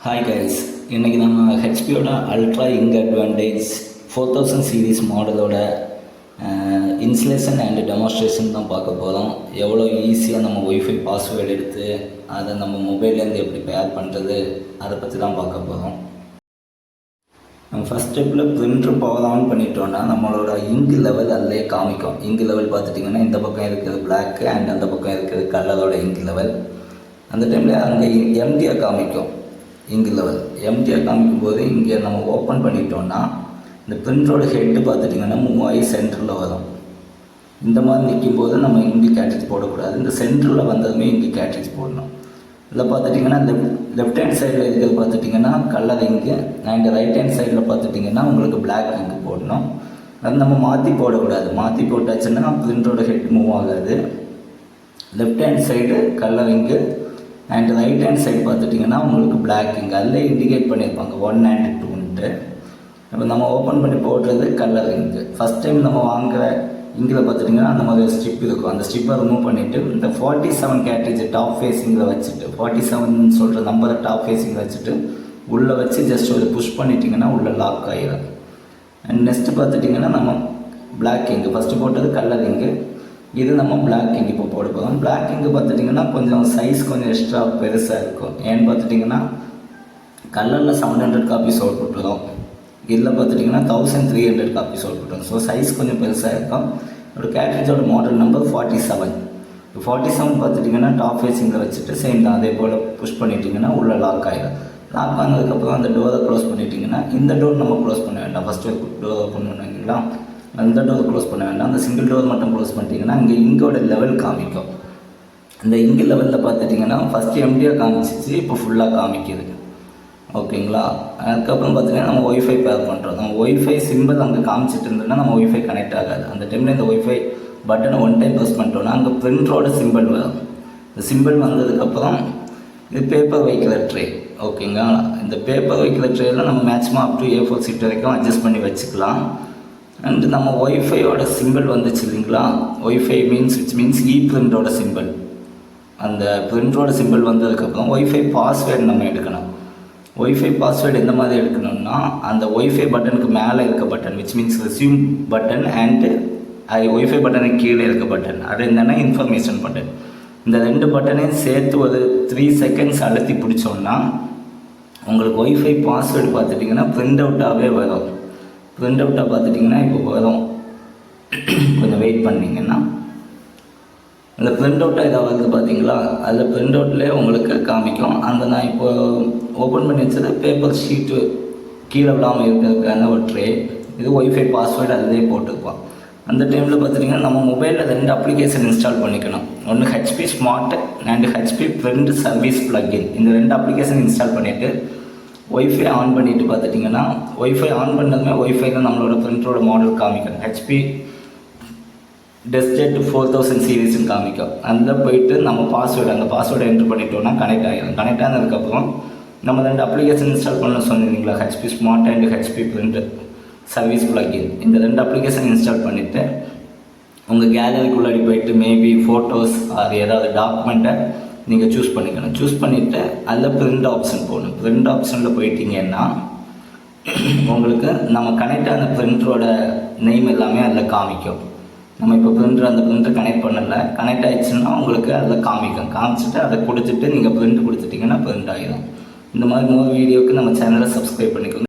Hi guys, இன்றைக்கி நம்ம ஹெச்பியோட அல்ட்ரா இங்க் அட்வான்டேஜ் 4000 சீரீஸ் மாடலோட இன்ஸ்டலேஷன் அண்ட் டெமான்ஸ்ட்ரேஷன் தான் பார்க்க போகிறோம். எவ்வளோ ஈஸியாக நம்ம ஒய்ஃபை பாஸ்வேர்டு எடுத்து அதை நம்ம மொபைல்லேருந்து எப்படி பேர் பண்ணுறது அதை பற்றி தான் பார்க்க போகிறோம். நம்ம ஃபஸ்ட் ஸ்டெப்பில் பிரிண்டர் பவர் ஆன் பண்ணிட்டோன்னா நம்மளோட இங்க் லெவல் அதிலே காமிக்கும். இங்க் லெவல் பார்த்துட்டிங்கன்னா இந்த பக்கம் இருக்கிறது பிளாக்கு அண்ட் அந்த பக்கம் இருக்கிறது கலரோட இங்க் லெவல். அந்த டைமில் அங்கே எம்டியாக காமிக்கும். இங்க் லெவல் எம்டியாக காமிக்கும் போது இங்கே நம்ம ஓப்பன் பண்ணிட்டோன்னா இந்த பிரிண்டரோட ஹெட்டு பார்த்துட்டிங்கன்னா மூவ் ஆகி சென்டரில் வரும். இந்த மாதிரி நிற்கும்போது நம்ம இங்கு கேட்ரிஜ் போடக்கூடாது. இந்த சென்டரில் வந்ததுமே இங்கு கேட்ரிஜ் போடணும். இதில் பார்த்துட்டிங்கன்னா லெஃப்ட் ஹேண்ட் சைடில் இருக்கிறது பார்த்துட்டிங்கன்னா கலர் இங்கு அண்ட் ரைட் ஹேண்ட் சைடில் பார்த்துட்டிங்கன்னா உங்களுக்கு பிளாக் இங்கு போடணும். அது நம்ம மாற்றி போடக்கூடாது. மாற்றி போட்டாச்சுன்னா பிரிண்டரோட ஹெட் மூவ் ஆகாது. லெஃப்ட் ஹேண்ட் சைடு கலர் இங்கு அண்ட் ரைட் ஹேண்ட் சைடு பார்த்துட்டிங்கன்னா உங்களுக்கு பிளாக் இங்கு அதில் இண்டிகேட் பண்ணியிருப்பாங்க 1 and 2ன்ட்டு. இப்போ நம்ம ஓப்பன் பண்ணி போடுறது கலர் இங்கு. ஃபஸ்ட் டைம் நம்ம வாங்குகிற இங்கில் பார்த்துட்டிங்கன்னா அந்த மாதிரி ஒரு ஸ்ட்ரிப் இருக்கும். அந்த ஸ்ட்ரிப்பை ரிமூவ் பண்ணிவிட்டு இந்த 47 கேட்ரிட்ஜ் டாப் ஃபேஸிங்கில் வச்சுட்டு 47 சொல்கிற நம்பரை டாப் ஃபேஸிங்கில் வச்சுட்டு உள்ளே வச்சு ஜஸ்ட் ஒரு புஷ் பண்ணிட்டிங்கன்னா உள்ளே லாக் ஆகிடும். அண்ட் நெக்ஸ்ட்டு பார்த்துட்டிங்கன்னா நம்ம பிளாக் இங்கு ஃபஸ்ட்டு போட்டது கலர் இங்கு, இது நம்ம பிளாக் இங்க் இப்போ போட போகிறோம். பிளாக் இங்கு பார்த்துட்டிங்கன்னா கொஞ்சம் சைஸ் கொஞ்சம் எக்ஸ்ட்ரா பெருசாக இருக்கும். ஏன்னு பார்த்துட்டிங்கன்னா கலரில் 700 காப்பீஸ் அவுட்புட் வரும், இதில் பார்த்துட்டிங்கன்னா 1300 காப்பீஸ் அவுட்புட் வரும். ஸோ சைஸ் கொஞ்சம் பெருசாக இருக்கும். ஒரு கேட்ரிஜோட மாடல் நம்பர் 47. 47 பார்த்துட்டிங்கன்னா டாப் ஃபேஸிங்கில் வச்சுட்டு சேம் தான் அதே போல் புஷ் பண்ணிட்டிங்கன்னா உள்ளே லாக் ஆகிடும். லாக் ஆனதுக்கப்புறம் அந்த டோரை க்ளோஸ் பண்ணிட்டிங்கன்னா இந்த டோர் நம்ம க்ளோஸ் பண்ண வேண்டாம். ஃபஸ்ட்டு டோர் ஓப்பன் பண்ணுவீங்களா, அந்த டோர் க்ளோஸ் பண்ண வேண்டாம். அந்த சிங்கிள் டோர் மட்டும் க்ளோஸ் பண்ணிட்டீங்கன்னா இங்கே இங்கோட லெவல் காமிக்கும். இந்த இங்கு லெவலில் பார்த்துட்டிங்கன்னா ஃபஸ்ட்டு எம்டியாக காமிச்சிச்சு, இப்போ ஃபுல்லாக காமிக்குது. ஓகேங்களா. அதுக்கப்புறம் பார்த்திங்கன்னா நம்ம ஒய்ஃபை பேர் பண்ணுறோம். நம்ம ஒய்ஃபை சிம்பிள் அங்கே காமிச்சிட்டு இருந்தோம்னா நம்ம ஒய்ஃபை கனெக்ட் ஆகாது. அந்த டைமில் இந்த ஒய்ஃபை பட்டனை ஒன் டைம் ப்ரெஸ் பண்ணிட்டோன்னா அங்கே பிரிண்டரோட சிம்பிள் வரும். இந்த சிம்பிள் வந்ததுக்கப்புறம் இது பேப்பர் வைக்கிற ட்ரே. ஓகேங்களா. இந்த பேப்பர் வைக்கிற ட்ரேயில் நம்ம maximum up to A4 sheet வரைக்கும் அட்ஜஸ்ட் பண்ணி வச்சுக்கலாம். அண்டு நம்ம ஒய்ஃபையோட சிம்பிள் வந்துச்சு இல்லைங்களா, ஒய்ஃபை மீன்ஸ் இ பிரிண்டரோட சிம்பிள். அந்த பிரிண்டரோட சிம்பிள் வந்ததுக்கப்புறம் ஒய்ஃபை பாஸ்வேர்டு நம்ம எடுக்கணும். ஒய்ஃபை பாஸ்வேர்டு எந்த மாதிரி எடுக்கணும்னா அந்த ஒய்ஃபை பட்டனுக்கு மேலே இருக்க button means resume button and wifi பட்டனுக்கு கீழே இருக்க பட்டன், அது என்னென்னா இன்ஃபர்மேஷன் பட்டன். இந்த 2 பட்டனையும் சேர்த்து ஒரு 3 செகண்ட்ஸ் அழுத்தி பிடிச்சோன்னா உங்களுக்கு ஒய்ஃபை பாஸ்வேர்டு பார்த்துட்டிங்கன்னா பிரிண்ட் அவுட்டாகவே வரும். பிரிண்ட் அவுட்டாக பார்த்துட்டிங்கன்னா இப்போ வரும். கொஞ்சம் வெயிட் பண்ணிங்கன்னா அந்த பிரிண்ட் அவுட்டாக இதாக வருது பார்த்தீங்களா, அதில் பிரிண்ட் அவுட்லேயே உங்களுக்கு காமிக்கும். அந்த நான் இப்போ ஓப்பன் பண்ணி வச்சது பேப்பர் ஷீட்டு கீழே விடாமல் இருக்கிறதுக்கான ஒரு ட்ரே. இது ஒய்ஃபை பாஸ்வேர்டு அதிலே போட்டுருப்போம். அந்த டைமில் பார்த்துட்டிங்கன்னா நம்ம மொபைலில் 2 அப்ளிகேஷன் இன்ஸ்டால் பண்ணிக்கணும். ஒன்று HP smart and HP print service plug in. இந்த 2 அப்ளிகேஷன் இன்ஸ்டால் பண்ணிவிட்டு ஒய்ஃபை ஆன் பண்ணிவிட்டு பார்த்துட்டிங்கன்னா ஒய்ஃபை ஆன் பண்ணதுமே ஒய்ஃபைல நம்மளோட பிரிண்டரோட மாடல் காமிக்கும். ஹெச்பி டெஸ்க்ஜெட் 4000 சீரீஸ்ன்னு காமிக்கும். அதில் போயிட்டு நம்ம அந்த பாஸ்வேர்டை என்ட்ரு பண்ணிட்டோன்னா கனெக்ட் ஆகிடும். கனெக்ட் ஆனதுக்கப்புறம் நம்ம 2 அப்ளிகேஷன் இன்ஸ்டால் பண்ண சொன்னீங்களா, HP smart and HP print service plug in. இந்த 2 அப்ளிகேஷன் இன்ஸ்டால் பண்ணிவிட்டு உங்கள் கேலரிக்குள்ளாடி போயிட்டு மேபி ஃபோட்டோஸ் அது ஏதாவது டாக்குமெண்ட்டை நீங்கள் சூஸ் பண்ணிக்கணும். சூஸ் பண்ணிவிட்டு அதில் பிரிண்ட் ஆப்ஷன் போகணும். பிரிண்ட் ஆப்ஷனில் போயிட்டீங்கன்னா உங்களுக்கு நம்ம கனெக்ட் ஆன பிரிண்டரோட நேம் எல்லாமே அதில் காமிக்கும். நம்ம இப்போ அந்த பிரிண்டர் கனெக்ட் பண்ணலை, கனெக்ட் ஆகிடுச்சுன்னா உங்களுக்கு அதில் காமிச்சிட்டு அதை கொடுத்துட்டு நீங்கள் பிரிண்ட் கொடுத்துட்டிங்கன்னா பிரிண்ட் ஆகிடும். இந்த மாதிரி 3 வீடியோவுக்கு நம்ம சேனலை சப்ஸ்கிரைப் பண்ணிக்கோங்க.